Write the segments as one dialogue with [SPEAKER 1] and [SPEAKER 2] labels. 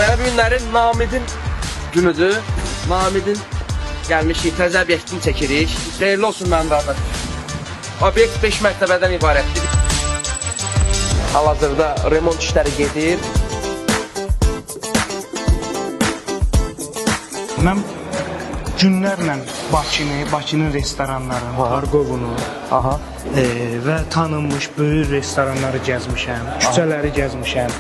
[SPEAKER 1] Deməli, bu günlərin Namidin günüdür. Namidin gəlmişik, təzə obyektini çəkirik. Xeyirli olsun mənim qardaş. Obyekt 5 mərtəbədən ibarətdir. Hal-hazırda remont işləri gedir.
[SPEAKER 2] Mən günlərlə Bakının restoranlarını, Argovunu və tanınmış böyük restoranları gəzmişəm, küçələri gəzmişəm.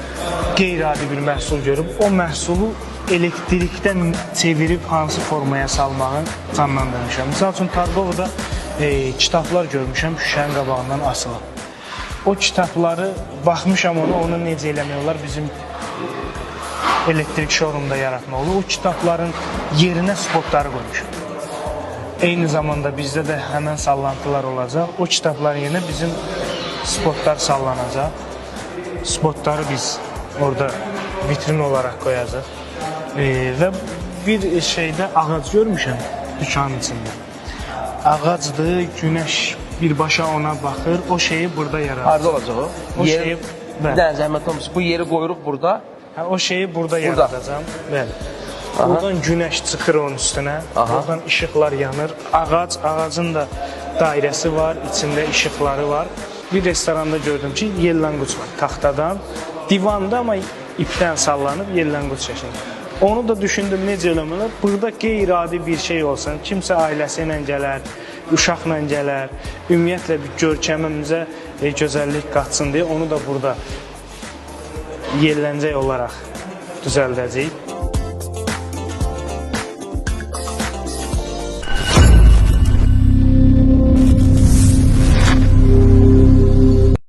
[SPEAKER 2] Qeyri-adi bir məhsul görüb, o məhsulu elektrikdən çevirib hansı formaya salmağı candan dönmüşəm. Misal üçün, Targovda kitablar görmüşəm şüşənin qabağından asılı. O kitabları baxmışam onu necə eləmək olar bizim elektrik showroomda yaratmaq olur. O kitabların yerinə spotları qoymuşam. Eyni zamanda bizdə də həmən sallantılar olacaq. O kitabların yerinə bizim spotlar sallanacaq. Spotları biz orada vitrin olaraq qoyacaq. Və bir şeydə ağac görmüşəm dükanın içində. Ağacdır, günəş birbaşa ona baxır, o şeyi burada yaradır.
[SPEAKER 1] Harada olacaq o?
[SPEAKER 2] O şeyi,
[SPEAKER 1] bir dənə zəhmət olmuşsa, bu yeri qoyuruq burada.
[SPEAKER 2] O şeyi burada yaradacağım. Bəli. Buradan günəş çıxır onun üstünə, buradan işıqlar yanır. Ağacın da dairəsi var, içində işıqları var. Bir restoranda gördüm ki, yellənquç var taxtadan. Divanda amma ipdən sallanıb yellənquç şəkildə. Onu da düşündüm necə eləmələr. Burada qeyri-adi bir şey olsun. Kimsə ailəsi ilə gələr, uşaqla gələr. Ümumiyyətlə bir görkəmimizə gözəllik qatsın deyə onu da burada yelləncək olaraq düzəldəcəyik.